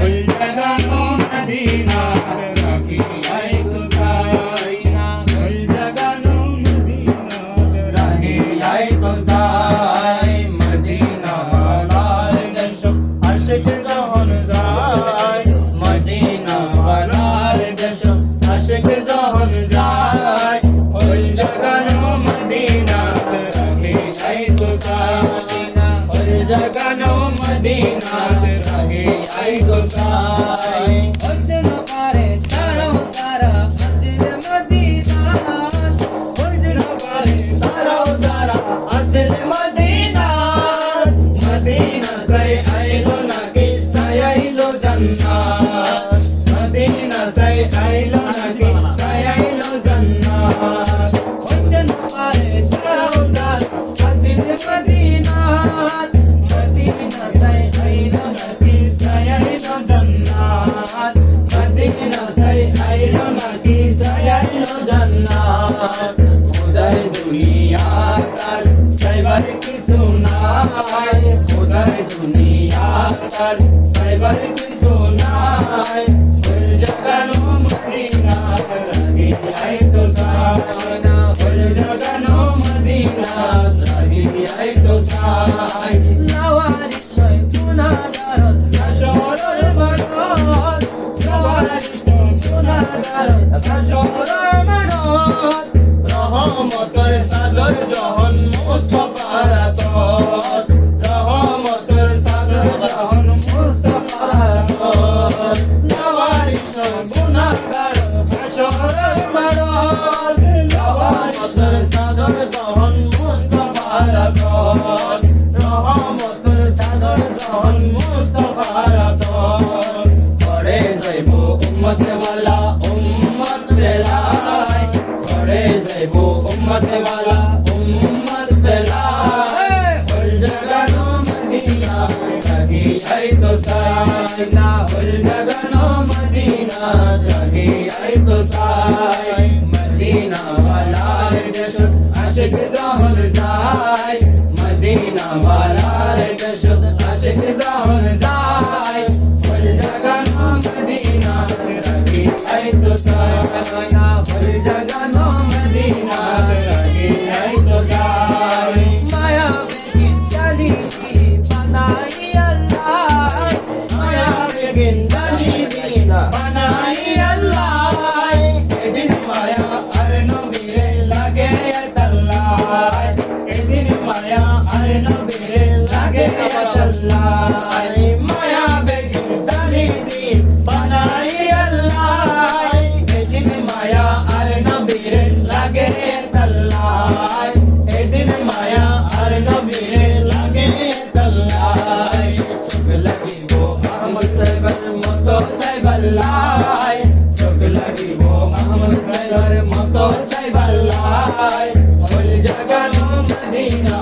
जगानो Medina राखी आई तो साइना कुल जगानो Medina राखी आई तो साई मदीना वालार देशो आशिक जहन जाय मदीना वालार देशो आशिक जहन जाय कुल जगानो मदीना राखी आई तो साइना कुल जगानो मदीना राखी आई तो साई उजन पारे तारा तारा असिल मदीना उजन पारे तारा तारा असिल मदीना मदीना से आइलो नकी साइलो जन्नत मदीना से आइलो नकी साइलो जन्नत उजन पारे तारा तारा असिल मदीना मदीना से आइलो नकी साइलो जन्नत मदीना से आइलो नकी साइलो जन्नत उधर दुनिया कर साइबर की सुनाई उधर दुनिया कर साइबर की सुनाई कुल जगानो मदीना राखी आई तो साइना कुल जगानो मदीना राखी आई तो साई लावारिश गुनाहगारत হাসরের মাঠত লাওয়ারিশ গুনাহগারত হাসরের মাঠত রহমতের সাগর জহন মুস্তাফার আতত রহমতের সাগর জহন মুস্তাফার আতত লাওয়ারিশ গুনাহগারত হাসরের মাঠত লাওয়ারিশের সাগর জহন মুস্তাফার আতত রহমতের সাগর জহন মুস্তাফার আতত পড়ে যাইব উম্মত ওয়ালা উম্মত বেলায় পড়ে যাইব উম্মত ওয়ালা উম্মত বেলায় কুল জগানো মদিনা রাখি आई तो साइना कुल जगानो मदीना राखी आई तो साई मदीना वालार देश आशिक जहन जाय मदीना वालार देश आशिक जहन जाय कुल जगानो मदीना राखी आई तो साइना कुल जगानो मदीना राखी आई तो साई माया में चली बनाई अल्लाह माया में चली बनाई अल्लाह के दिन माया हर नबीरे लगे अल्लाह के दिन माया हर नबीरे लगे अल्लाह माया बेगिन चली बनाई अल्लाह के दिन माया हर नबीरे लगे अल्लाह के दिन माया हर नबीरे लगे अल्लाह सुख लगी वो अहमद साइबर मतो साइबर लाई सुख लगी वो अहमद साइबर मतो साइबर लाई कुल जगानो मदीना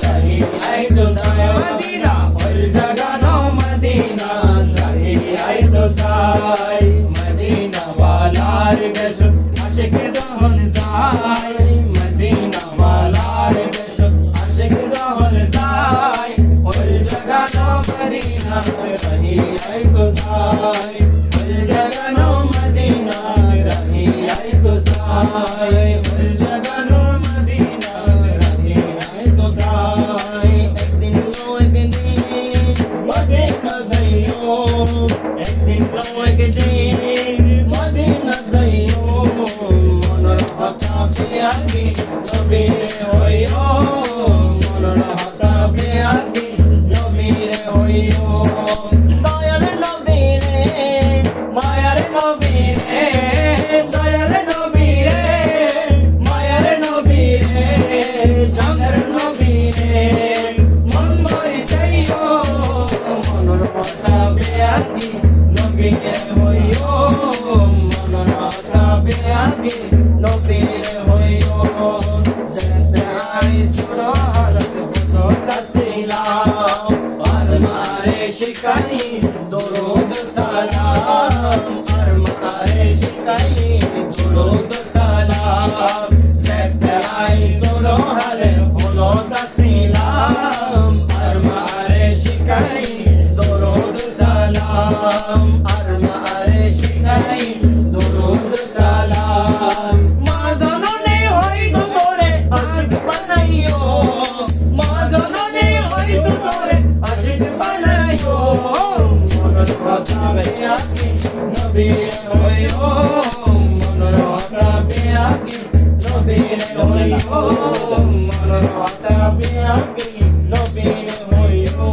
राखी आई तो साई मदीना कुल जगानो मदीना राखी आई तो साई मदीना वालार देश आशिक जहन जाय मदीना वालार देश आशिक जहन जाय कुल जगानो मदीना राखी आई तो साई कुल जगानो मदीना राखी आई तो साई कुल जगानो मदीना राखी आई तो साई एक दिन लो एक दिन मदीना जाइयो एक दिन लो एक दिन मदीना जाइयो मनर हता प्यारी नबीरे होइयो मनर हता प्यारी नबीरे होइयो দয়াল নবীরে মায়ার নবীরে দয়াল নবীরে মায়ার নবীরে জানের নবীরে মন ভরে চাইও মনর কথা বেয়াকি নবীরে হইও মনর কথা বেয়াকি নবীরে হইও দেখতে আই সুরার তো কাছিলাম আর মারে শিকাই দরুদ সালাম আর মারে শিকাই দরুদ সালাম দেখতে আই সুরার হলো কাছিলাম আর মারে শিকাই দরুদ সালাম সালাম আর মা আরে শিখাই দরুদ সালাম মা জননী হইতো তোরে আশিক বানাইও মা জননী হইতো তোরে আশিক বানাইও মনের কথা বেয়াকি নবী হইও মনের কথা বেয়াকি নবী হইও মনের কথা বেয়াকি নবী হইও